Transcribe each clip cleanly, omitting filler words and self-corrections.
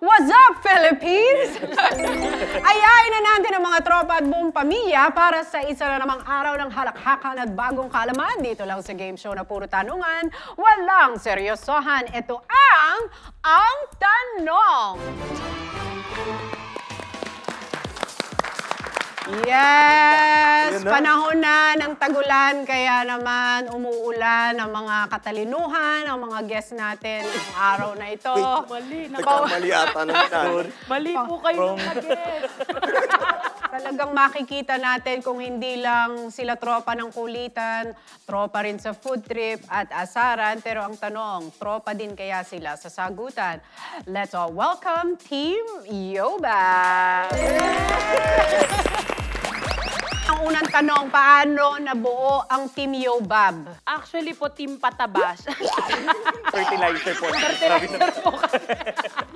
What's up, Philippines? Ayain na natin ang mga tropa at buong pamilya para sa isa na namang araw ng halakhakan at bagong kaalaman dito lang sa game show na puro tanungan, walang seryosohan. Ito ang Tanong! Yes! Panahon na ng tagulan, kaya naman umuulan ang mga katalinuhan, ang mga guests natin ng araw na ito. Mali. Nagkamali ata ng tanong. Mali po kayo ng guest. Talagang makikita natin kung hindi lang sila tropa ng kulitan, tropa rin sa food trip at asaran. Pero ang tanong, tropa din kaya sila sa sagutan? Let's all welcome Team Yoba! Ang unang tanong, paano nabuo ang Team Yobab? Actually po, Team Patabas. Fertilizer po. Fertilizer po kami.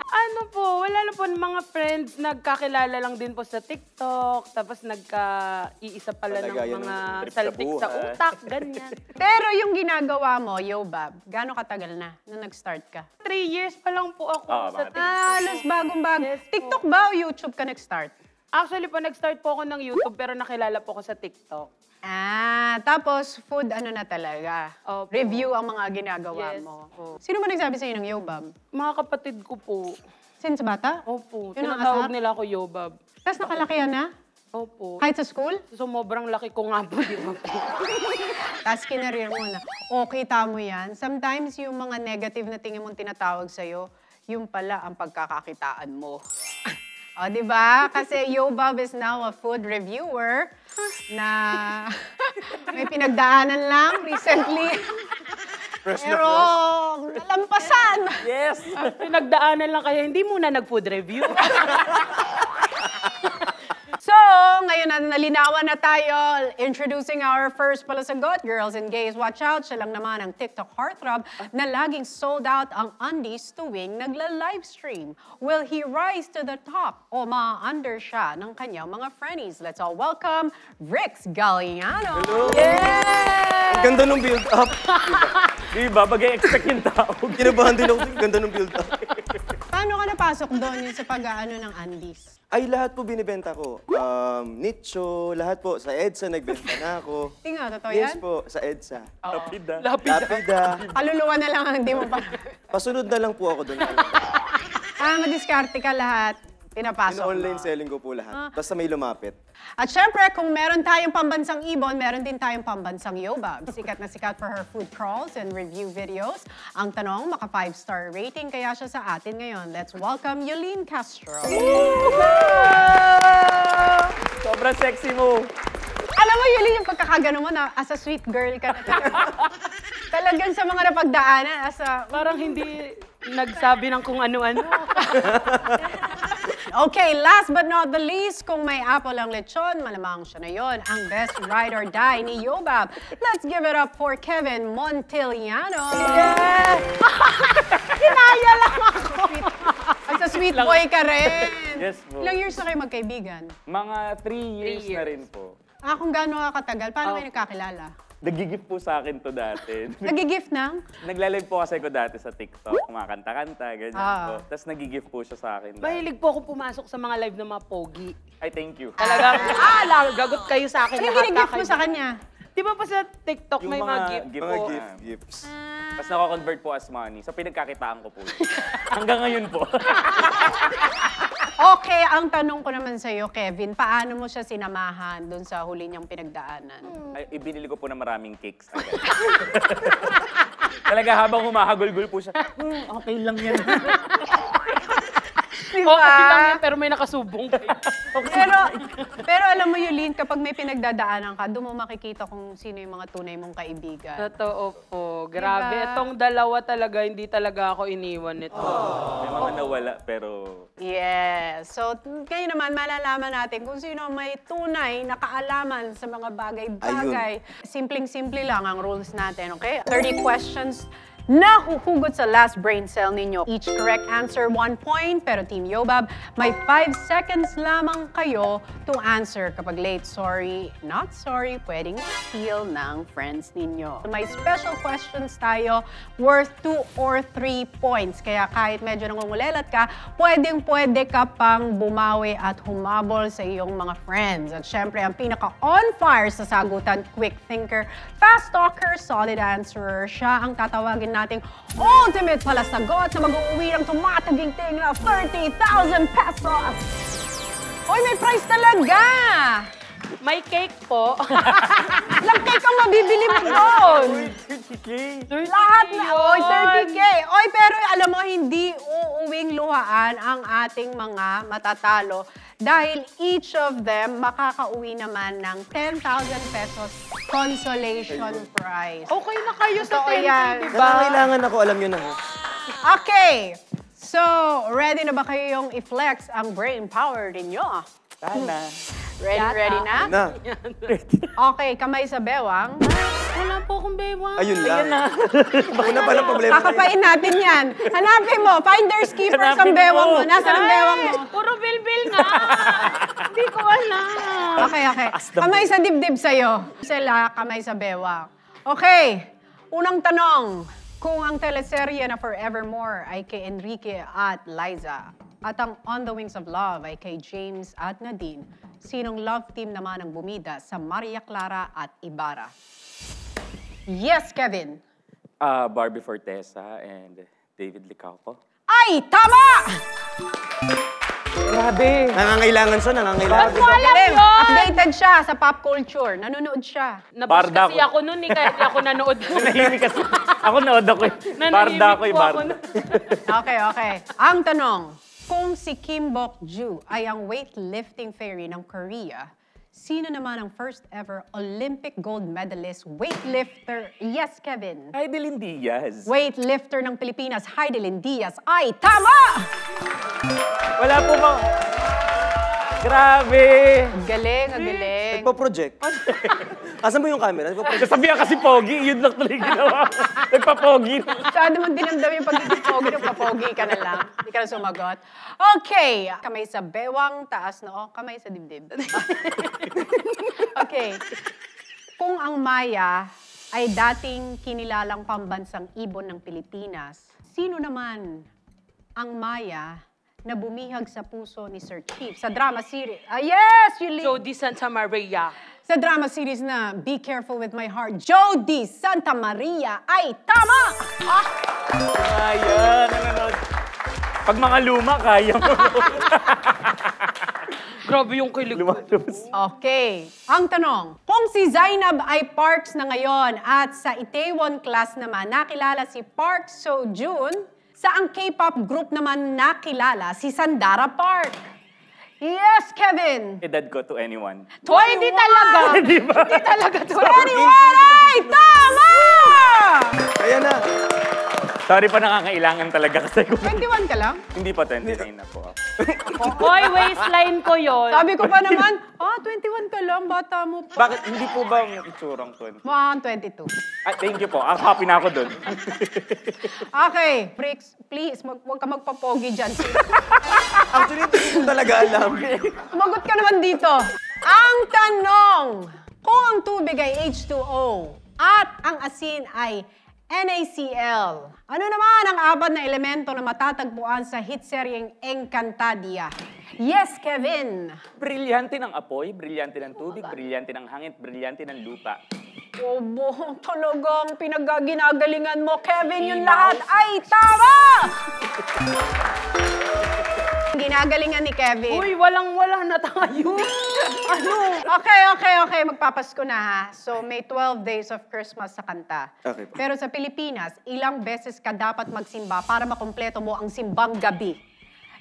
Ano po, wala na po mga friends, nagkakilala lang din po sa TikTok, tapos nagka-iisa pala ng mga saltik sa utak, ganyan. Pero yung ginagawa mo, Yobab, gaano katagal na nag-start ka? 3 years pa lang po ako sa TikTok. Halos bagong-bago. Yes, TikTok ba o YouTube ka nag-start? Actually po, nag-start po ako ng YouTube, pero nakilala po ako sa TikTok. Tapos food ano na talaga? Opo. Review ang mga ginagawa Yes. mo. Sino ba nagsabi sa'yo ng Yobab? Mga kapatid ko po. Since bata? Opo, Yun ang tinatawag asap? nila ako Yobab. Tapos nakalakihan na? Opo. Kahit sa school? Sobrang laki ko nga po, di ba po? Tapos kinareer mo na. Okay, tamo yan. Sometimes yung mga negative na tingin mong tinatawag sa'yo, yung pala ang pagkakakitaan mo. O, di ba? Kasi Yobab is now a food reviewer na may pinagdaanan lang recently. Pero nalampasan. Yes! Pinagdaanan lang kayo, hindi muna nag-food review. So, ngayon na nalinawan na tayo. Introducing our first palasagot. Girls and gays, watch out. Siya lang naman ang TikTok heartthrob na laging sold out ang undies tuwing nagla-livestream. Will he rise to the top o ma-under siya ng kanyang mga friendies? Let's all welcome Rix Galliano. Hello! Yes! Ang ganda ng build-up. Diba? Bagay-expect yung tao. Kinabahan din ako. Ang ganda ng build-up. Paano ka napasok doon yung sa pag-aano ng undies? Ay, lahat po binibenta ko. Nicho, lahat po. Sa EDSA, nagbenta na ako. Tingnan, totoo yan? Yes po, sa EDSA. Lapida. Lapida. Kaluluwa na lang ang hindi mo pa. Pasunod na lang po ako doon. Madiskarte ka lahat. Pinapasok mo. Online selling ko po lahat. Basta may lumapit. At syempre, kung meron tayong pambansang ibon, meron din tayong pambansang Yobab. Sikat na sikat for her food crawls and review videos. Ang tanong, maka 5-star rating kaya siya sa atin ngayon. Let's welcome Yulene Castro. Sobrang sexy mo. Alam mo, Yulene, yung pagkakagano mo na as a sweet girl ka na. Talagang sa mga napagdaanan, as a... Parang hindi nagsabi ng kung ano-ano. Okay, last but not the least, kung may apple ang lechon, malamang siya na yon, ang best ride or die ni Yobab. Let's give it up for Kevin Montiliano. Yes! Hinaya lang ako. As a sweet boy ka rin. Yes po. Ilang years na kayo magkaibigan? Mga 3 years, 3 na rin po. Kung gaano ka katagal, paano kayo nagkakilala? Nag-gift po sa akin to dati. Nag-gift ng? Nagla-live po kasi ko dati sa TikTok, kumakanta-kanta, ganyan po. Tapos nag-gift po siya sa akin. Mahilig po ako pumasok sa mga live ng mga pogi. Ay, thank you. Talagang, gagot kayo sa akin. Ano lahat ginigift mo kayo. sa kanya? Di ba pa sa TikTok Yung may mga gift gift Mga po. gifts. Tapos nako-convert po as money. So pinagkakitaan ko po. Hanggang ngayon po. Okay, ang tanong ko naman sa'yo, Kevin, paano mo siya sinamahan dun sa huli niyang pinagdaanan? Ay, ibinili ko po na maraming cakes. Agad. Talaga habang humahagulgul po siya, okay lang yan. Diba? Okay lang yan, pero may nakasubong kayo. Pero alam mo, Yulene, kapag may pinagdadaanan ka, doon mo makikita kung sino yung mga tunay mong kaibigan. Totoo po. Grabe. Diba? Itong dalawa talaga, hindi talaga ako iniwan nito. May mga nawala, pero Yes. So, ngayon naman, malalaman natin kung sino may tunay na kaalaman sa mga bagay-bagay. Simpleng-simple lang ang rules natin, okay? 30 questions nahuhugot sa last brain cell ninyo. Each correct answer, 1 point. Pero Team Yobab, may 5 seconds lamang kayo to answer. Kapag late, sorry, not sorry, pwedeng steal ng friends ninyo. May special questions tayo worth 2 or 3 points. Kaya kahit medyo nangungulelat ka, pwede ka pang bumawi at humabol sa iyong mga friends. At syempre, ang pinaka-on fire sa sagutan, quick thinker, fast talker, solid answerer. Siya ang tatawagin nating ultimate palasagot na mag-uuwi ng tumataginting na 30,000 pesos! Hoy, may prize talaga! May cake po. Ilang cake ang mabibili mo doon? 30K. Lahat na, oy, 30K. Oy, pero alam mo, hindi uuwing luhaan ang ating mga matatalo dahil each of them makakauwi naman ng 10,000 pesos consolation prize. Okay na kayo sa Totoo 10K, yan. di ba? Kailangan ako, alam nyo na. Okay, so ready na ba kayong i-flex ang brain power ninyo? Sana. Ready na? Na. Okay, kamay sa bewang. Wala po akong bewang. Ayun lang. Una pa lang problema. Kakapain natin yan. Hanapin mo, finders keepers ang Hanapin bewang mo. mo. Nasaan ang bewang mo? Puro bilbil nga. Hindi ko alam. Okay. Kamay sa dibdib sa'yo. Sila, kamay sa bewang. Okay, unang tanong. Kung ang teleserye na Forevermore ay kay Enrique at Liza, at ang On the Wings of Love ay kay James at Nadine, sinong love team naman ang bumida sa Maria Clara at Ibarra? Yes, Kevin. Barbie Fortesa and David Licauco. Ay, tama! Grabe! Nangangailangan siya, nangangailangan. Ba't mo alam Galing. yun? Updated siya sa pop culture. Nanonood siya. Nabush Barda kasi ko. ako nun eh, kaya di ako nanood. Nahimik kasi. Ako naod ako eh. Barda ako eh, po ako Barda. nun. Okay. Ang tanong, kung si Kim Bok-ju ay ang weightlifting fairy ng Korea, sino naman ang first ever Olympic gold medalist weightlifter? Yes, Kevin. Heidelin Diaz. Weightlifter ng Pilipinas, Heidelin Diaz. Ay, tama! Wala po ba? Grabe! Ang galing. Nagpa-project. Asan mo yung camera? Nagpa-project. Sabihan kasi pogi, yun lang tuloy ginawa ko. Nagpa-pogi. Masyado mong dinamdam yung pagiging pogi, nagpapogi ka na lang. Hindi ka na sumagot. Okay. Kamay sa bewang, taas na kamay sa dibdib. Okay. Kung ang Maya ay dating kinilalang pambansang ibon ng Pilipinas, sino naman ang Maya na bumihag sa puso ni Sir Chief sa drama series? Yes, Yuli! Jody Santa Maria. Sa drama series na Be Careful With My Heart, Jody Santa Maria ay tama! Kaya, nanonood. Pag mga luma, kaya mo. Grabe yung kilig ko. Lumalabas. Okay. Ang tanong, kung si Zainab ay Parks na ngayon at sa Itaewon class naman nakilala si Park Seo-joon, sa ang K-pop group naman nakilala si Sandara Park. Yes, Kevin! Edad ko to anyone. Hoy, hindi talaga. Di ba? Hindi talaga. 21 ay tama! Kaya na. Sorry pa, nangangailangan talaga kasi kung 21 ka lang? hindi pa 29 na po ako. Hoy, waistline ko yon. Sabi ko pa naman, 21 ka lang, bata mo pa. Bakit hindi po ba ang itsurang 20? Mukhang 22. Thank you po. Happy na ako dun. Okay, Bricks, please, huwag ka magpapogi dyan. Actually, hindi ko talaga alam. Sumagot ka naman dito. Ang tanong, kung ang tubig ay H2O at ang asin ay NaCl, ano naman ang apat na elemento na matatagpuan sa hit seryeng Encantadia? Yes, Kevin! Brilyante ng apoy, brilyante ng tubig, brilyante ng hangin, brilyante ng lupa. Obo, talagang pinagginagalingan mo, Kevin. Yung lahat ay tama! Ginagalingan ni Kevin. Uy, walang-wala na tayo. Ano? Okay. Magpapasko na ha. So, may 12 days of Christmas sa kanta. Okay. Pero sa Pilipinas, ilang beses ka dapat magsimba para makumpleto mo ang simbang gabi?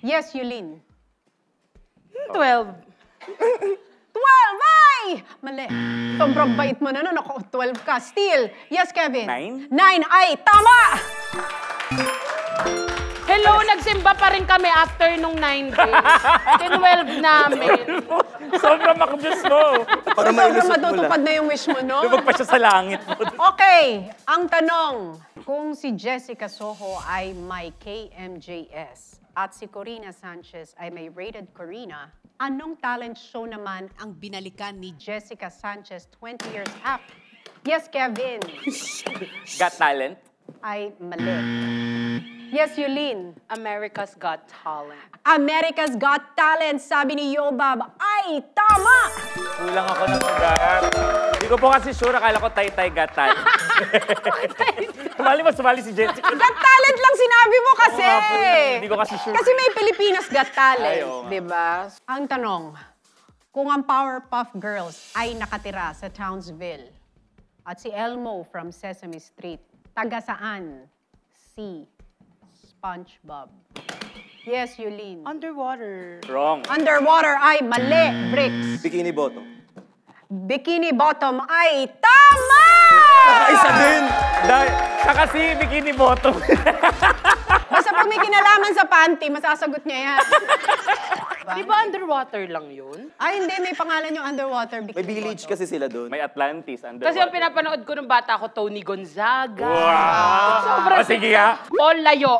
Yes, Yulin. 12. 12! Ay! Mali. Sobrang bait mo na nun. Ako, 12 ka. Still. Yes, Kevin. 9? 9 ay tama! Hello, nagsimba pa rin kami after nung 9 days. 12 namin. Sobrang makabus mo. Para Sobrang mailusot mo lang. matutupad na yung wish mo, no? Lumag pa siya sa langit mo. Okay, ang tanong, kung si Jessica Soho ay may KMJS at si Corina Sanchez ay may Rated Corina, anong talent show naman ang binalikan ni Jessica Sanchez 20 years after? Yes, Kevin. Got talent? Ay mali. Yes, Yulin. America's Got Talent. America's Got Talent, sabi ni Yobab, ay tama! Kulang ako ng lugar. Hindi ko po kasi sure. Akala ko tay-tay got talent. Sumali si Jessica. Got Talent lang sinabi mo kasi! Oo nga po eh. Hindi ko kasi sure. Kasi may Pilipinas Got Talent, Ay, oo nga. di ba? Ang tanong, kung ang Powerpuff Girls ay nakatira sa Townsville at si Elmo from Sesame Street, taga saan si SpongeBob? Yes, Yulin. Underwater. Wrong. Underwater ay mali, Bricks. Bikini Bottom. Bikini Bottom ay tama! Isa din! Dahil, siya kasi bikini bottom. Basta pag may kinalaman sa panty, masasagot niya yan. Di ba underwater lang yun? Ay, hindi. May pangalan yung underwater bikini May village bottom. kasi sila doon. May Atlantis, underwater. Kasi ang pinapanood ko nung bata ko, Tony Gonzaga. Wow! Sobrang Sige nga. Paul Layo.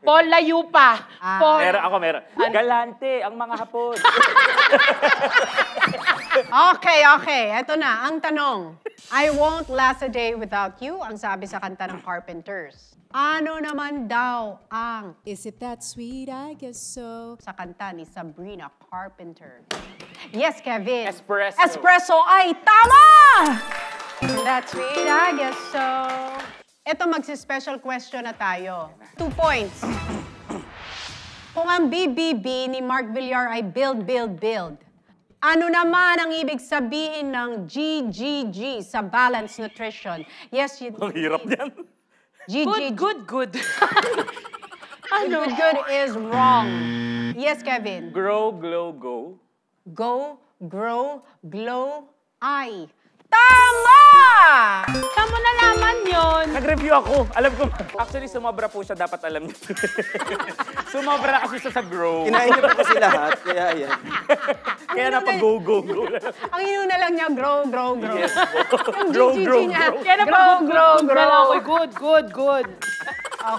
Paul Layo pa. Paul... Meron. Galante, ang mga hapon. Okay. Ito na, ang tanong. I won't last a day without you, ang sabi sa kanta ng Carpenters. Ano naman daw ang Is It That Sweet, I Guess So sa kanta ni Sabrina Carpenter? Yes, Kevin. Espresso. Espresso ay tama! Is It That Sweet, I Guess So. Ito, magsi-special question na tayo. 2 points. Kung ang BBB ni Mark Villar ay build, ano naman ang ibig sabihin ng GGG sa balanced nutrition? Yes, Ang hirap niyan. GGG. Good. Good is wrong. Yes, Kevin. Grow, glow, go. Go, grow, glow, I. Tama! Saan mo nalaman yun? Nag-review ako. Alam ko. Actually, sumobra po siya. Dapat alam niyo. Sumobra kasi siya sa grow. Kinain niyo po kasi lahat, kaya yan. Kaya napag-go. Ang inuna lang niya, grow. Yes Yung po. GGG Grow. niya. Kaya na Good.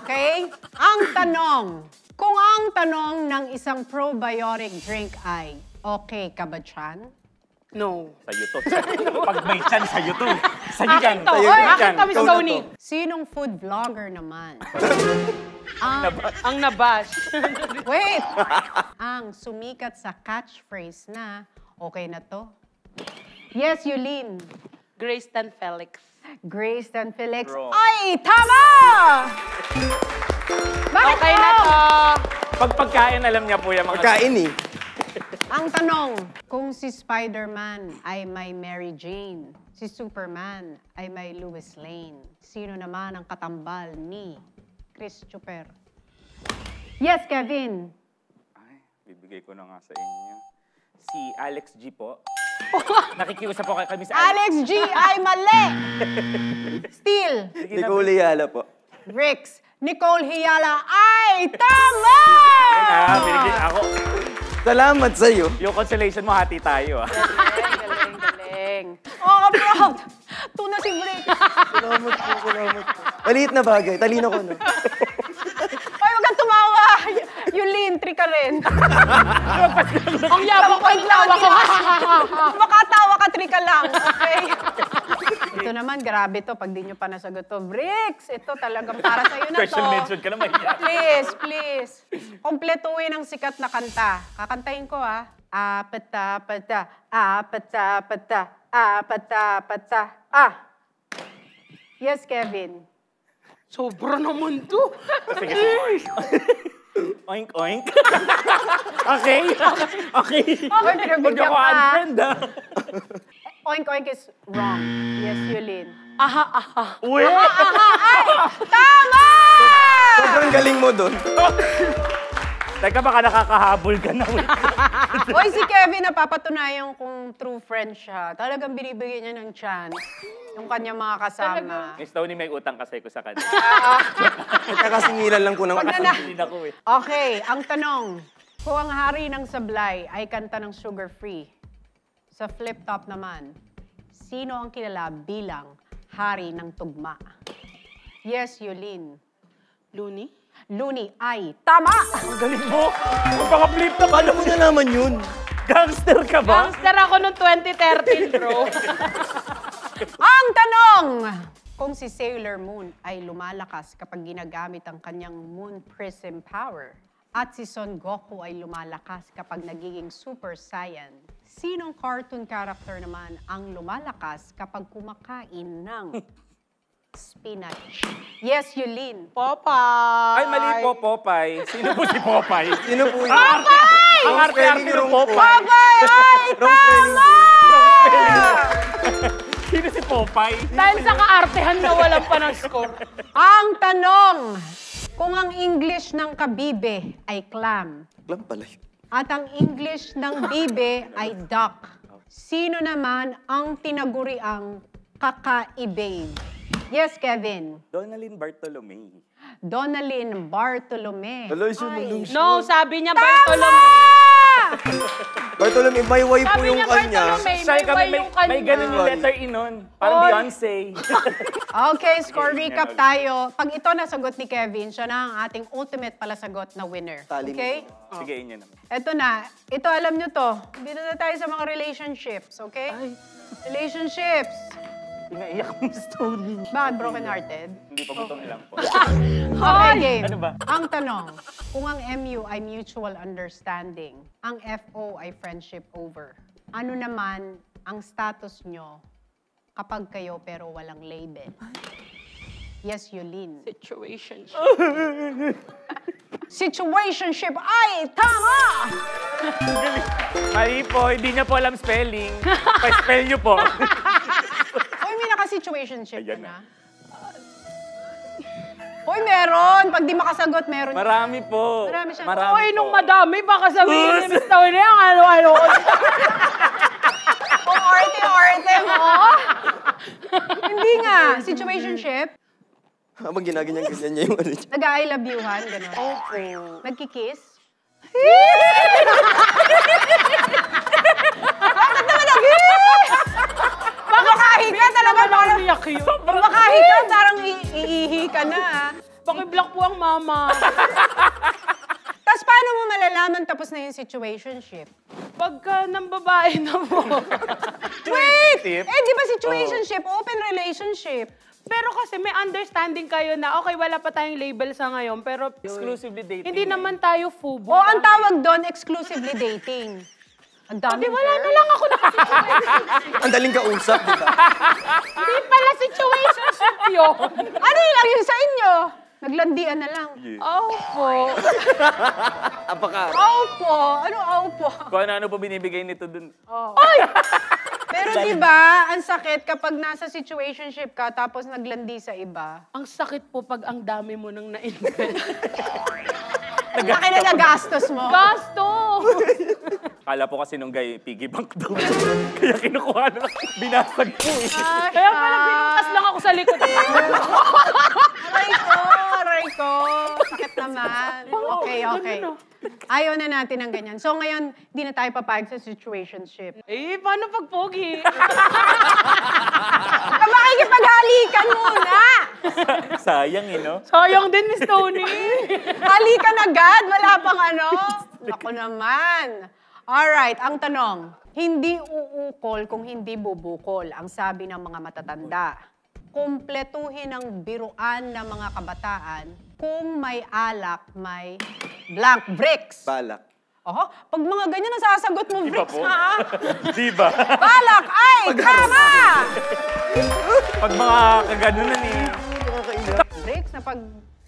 Okay? Ang tanong. Kung ang tanong ng isang probiotic drink ay, okay ka ba, Chan? No. Sa'yo to. Pag may chan, sa'yo to. Sa'yo Akin yan. to. Sa'yo Oy, yan. akin to, Miss Ikaw na Tony. to. Sinong food vlogger naman? Ang nabash. Wait! Ang sumikat sa catchphrase na, okay na to? Yes, Yulin. Grace Tan Felix. Grace and Felix. Wrong. Ay, tama! Bakit Okay na wrong? to. Pag pagkain, alam niya po yung mga... Pagkain eh. Ang tanong, kung si Spider-Man ay may Mary Jane, si Superman ay may Lois Lane, sino naman ang katambal ni Christopher? Yes, Kevin. Ay, bibigay ko na nga sa inyo. Si Alex G po. Nakikiusap po kami sa Alex G ay mali! Still, Nicole Yala po. Rix, Nicole Hiala ay tama! Binigay ako. Salamat sa'yo. Yung consolation mo, hati tayo. Galing. Oh, proud! Tuna si Rick. Salamat po. Maliit na bagay. Talino ko, no? Ay, wag kang tumawa! Yulin, tri ka rin. Ang yabang ko yung tawa ko. Makatawa ka, tri ka lang. Okay? Ito naman, grabe to. Pag di nyo pa nasagot to. Bricks, ito talagang para sa'yo na to. Question mention ka naman. Please. Kompletuhin ang sikat na kanta. Kakantahin ko, ha? Apata-pata, apata-pata, apata-pata, Yes, Kevin. Sobra naman to. Sige. Oink, oink. Okay. Oy, Huwag pinagbigyan ako ka. unfriend, ah. Oink, oink is wrong. Yes, Yulin. Aha. Uy! Tama! Sobrang galing mo doon. Teka, baka nakakahabol ka na. Oy, si Kevin, napapatunayan kung true friend siya. Talagang binibigyan niya ng chance. Yung kanyang mga kasama. Miss Tony, may utang kasi ko sa kanya. Nagkakasingilan lang po ng Hindi ako eh. Okay, ang tanong. Kung ang hari ng sablay ay kanta ng sugar-free, sa flip top naman, sino ang kilala bilang hari ng tugma? Yes, Yulin. Looney? Looney ay tama! Ang galing mo! Ang baka flip na Paano mo nalaman yun? Gangster ka ba? Gangster ako noong 2013, bro. Ang tanong! Kung si Sailor Moon ay lumalakas kapag ginagamit ang kanyang Moon Prism power at si Son Goku ay lumalakas kapag nagiging Super Saiyan, sinong cartoon character naman ang lumalakas kapag kumakain ng spinach? Yes, Yulin. Popeye! Ay, mali po, Popeye. Sino po si Popeye? Sino po yun? Ang arte-arte ng Popeye. Popeye ay tama! Sino si Popeye? Dahil sa kaartehan na walang pa ng score. Ang tanong, kung ang English ng kabibe ay clam, Alam pala yun. at ang English ng bibe ay duck, sino naman ang tinaguriang kakaibabe? Yes, Kevin. Donalyn Bartolome. Donalyn Bartolome. Aloy, sinulong siya. No, sabi niya Bartolome. Bartolome, may way po Sabi yung niya kanya. Bartolome, Sorry may kami, way yung kanya. may ganun yung letter E nun. Parang Oy. Beyonce. Okay, score recap tayo. Pag ito nasagot ni Kevin, siya na ang ating ultimate palasagot na winner. Tali mo. Okay? Sige, inyo naman. Ito na. Ito, alam nyo to. Dito na tayo sa mga relationships, okay? Relationships. Pinaiyak mo story. Bakit broken-hearted? Hindi pa butong ilang po. Okay, game. Ano ba? Ang tanong, kung ang MU ay mutual understanding, ang FO ay friendship over, ano naman ang status nyo kapag kayo pero walang label? Yes, Yulin. Situation. Situationship ay tama! Mali po, hindi niya po alam spelling. Pa-spell niyo po. Hoy, may naka-situationship ka Ayan na. Hoy, meron! Pag di makasagot, meron. Marami po. Marami siya. Oy, nung madami, baka sabihin ni Miss Tony ang ano-ano. Kung arte-arte mo. Hindi nga. Situationship, Habang ginaganyan-ganyan niya yung ano niya. nag-I love you-han, gano'n. Opo. Nagkikiss. Makahi ka talaga. Parang, Iyak yun. makahi ka, parang iihi ka na. Pakiblock po ang mama. Tapos paano mo malalaman tapos na yung situationship? Pagka ng babae na po. Wait! Tip? Eh, di ba situationship, open relationship? Pero kasi may understanding kayo na, okay, wala pa tayong label sa ngayon, pero Exclusively dating. hindi naman tayo fubo. O, ang tawag doon, exclusively dating. Ang dami. Di wala na lang ako nakasituation. Ang daling kausap, di ba? Hindi pala situationship yun. Ano lang yun sa inyo? Naglandian na lang. Opo. Apaka. Opo. Ano opo? Kung ano-ano po binibigay nito dun. Pero di ba, ang sakit kapag nasa situationship ka tapos naglandi sa iba. Ang sakit po pag ang dami mo nang na-invest. Ang laki na nagastos mo. Gasto! Akala po kasi nung guy, piggy bank daw. Kaya kinukuha na lang. Binasag po eh. Kaya pala binuntas lang ako sa likod. Aray ko, aray ko. Sakit naman. Okay, okay. Ayaw na natin ng ganyan. So ngayon, di na tayo papayag sa situationship. Eh, paano pag pogi? Makikipaghalikan muna! Sayang eh, no? Sayang din, Miss Tony. Halikan agad, wala pang ano. Ako naman. Alright, ang tanong. Hindi uukol kung hindi bubukol, ang sabi ng mga matatanda. Kumpletuhin ang biruan ng mga kabataan kung may alak, may blank bricks. Balak. Oho, pag mga ganyan ang sasagot mo, Iba bricks po. ha? Di ba? Balak ay tama! Pag mga kaganunan eh. Bricks na pag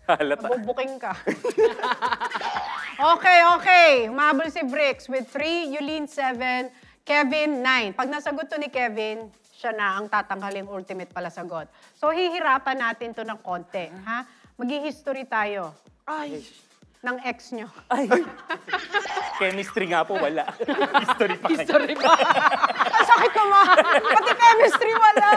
Halata. bubuking ka. Okay, okay. Umabol si Bricks with 3, Yulin 7, Kevin 9. Pag nasagot to ni Kevin, siya na ang tatanghaling ultimate pala sagot. So, hihirapan natin to ng konti. Ha? Mag-history tayo Ay. ng ex nyo. Chemistry nga po, wala. History pa kayo. Sorry ba? Ang sakit naman. Pati chemistry wala.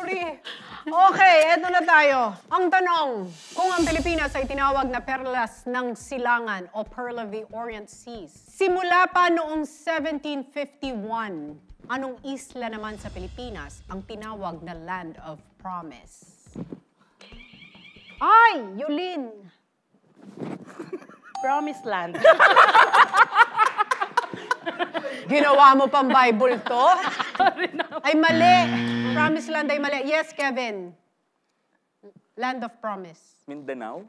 3. Okay, eto na tayo. Ang tanong, kung ang Pilipinas ay tinawag na Perlas ng Silangan o Pearl of the Orient Seas, simula pa noong 1751, anong isla naman sa Pilipinas ang tinawag na Land of Promise? Ay, Yulin! Promised Land. Ginawa mo pang Bible to? Ay, mali. Promised Land ay mali. Yes, Kevin. Land of Promise. Mindanao?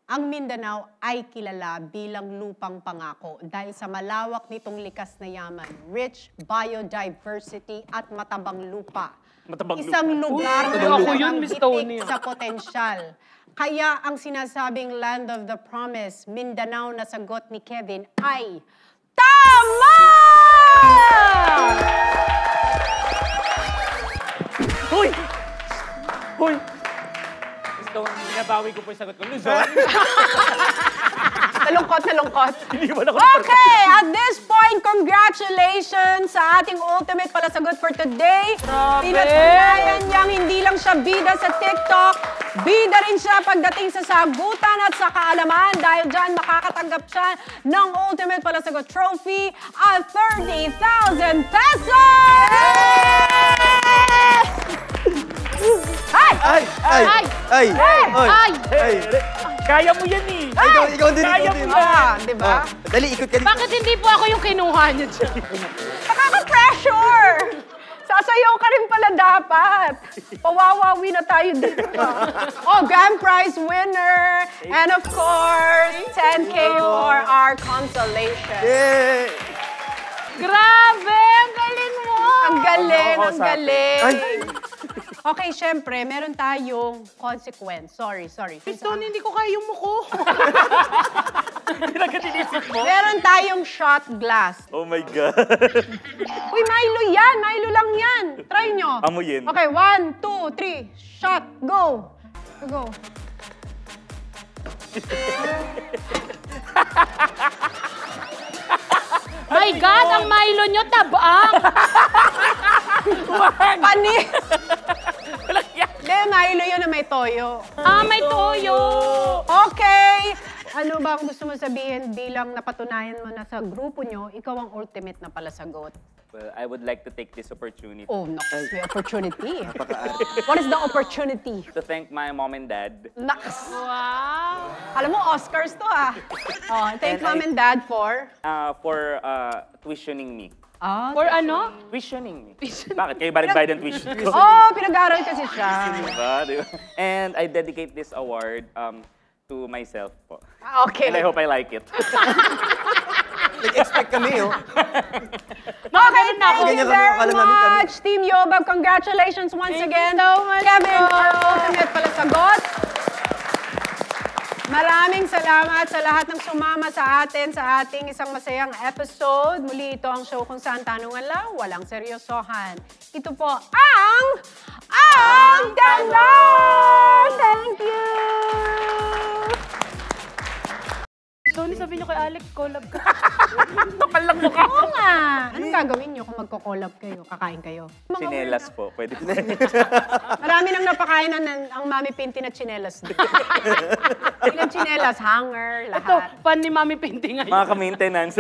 Ang Mindanao ay kilala bilang lupang pangako dahil sa malawak nitong likas na yaman, rich biodiversity at matabang lupa. Matabang Isang lugar Uy, na ako talagang yun, Miss hitik Tony. sa potensyal. Kaya ang sinasabing Land of the Promise, Mindanao na sagot ni Kevin ay tama! Hoy! Hoy! Gusto, binabawi ko po yung sagot ko. Luzon? Nalungkot, nalungkot. Hindi mo na ako Okay, at this point, congratulations sa ating ultimate palasagot for today. Grabe! Pinatunayan niyang hindi lang siya bida sa TikTok, bida rin siya pagdating sa sagutan at sa kaalaman. Dahil dyan, makakatanggap siya ng ultimate palasagot trophy at 30,000 pesos! Ay! Ay! Ay! Ay! Ay! Ay! Kaya mo yan eh! Ikaw din, Kaya ikaw mo din. Ah, di ba? Dali, ikot ka dito. Bakit hindi po ako yung kinuha niyo dyan? Nakaka-pressure! Sasayaw ka rin pala dapat. Pawawawi na tayo dito. Oh, grand prize winner. And of course, 10K for our consolation. Yay! Grabe! Ang galing mo! Ang galing, Ako, ang sa atin. galing. Okay, syempre, meron tayong consequence. Sorry. Miss Tony, hindi ko kaya yung muko. Pinagkatinisip mo? Meron tayong shot glass. Oh my God. Uy, Milo yan! Milo lang yan! Try nyo. Amuyin. Okay, 1, 2, 3. Shot. Go. Go. My God, ang Milo nyo tabang! Panis! Hindi, Milo yun na may toyo. May toyo! Okay! Ano ba ang gusto mo sabihin bilang napatunayan mo na sa grupo nyo, ikaw ang ultimate na palasagot? Well, I would like to take this opportunity Oh, nakas, may opportunity. What is the opportunity? to thank my mom and dad. Nakas! Wow! Alam mo, Oscars to ah. Oh, thank mom and dad for? For tuitioning me. Ah, For ano? Tuitioning me. Bakit? Kayo ba nagbayad ng tuition ko? oh, pinag-aaral kasi siya. Diba? Diba? And I dedicate this award to myself po. Okay. And I hope I like it. Nag-expect kami, oh. Okay, thank you Ganyan kami, very akala namin kami. much, Team Yobab. Congratulations once Thank again. you so much Kevin, po. our ultimate palasagot. Maraming salamat sa lahat ng sumama sa atin sa ating isang masayang episode. Muli ito ang show kung saan tanungan lang, walang seryosohan. Ito po ang Tanong! Thank you! Tony, sabi niyo kay Alex, collab ka. Kapal lang mukha. Oo nga! Anong gagawin nyo kung magko-collab kayo, kakain kayo? Mga Chinelas po. Pwede po. Marami nang napakain ang Mami Pinti na chinelas. Ilang chinelas, hanger, Ito, lahat. fan ni Mami Pinti ngayon. Mga ka-maintenance.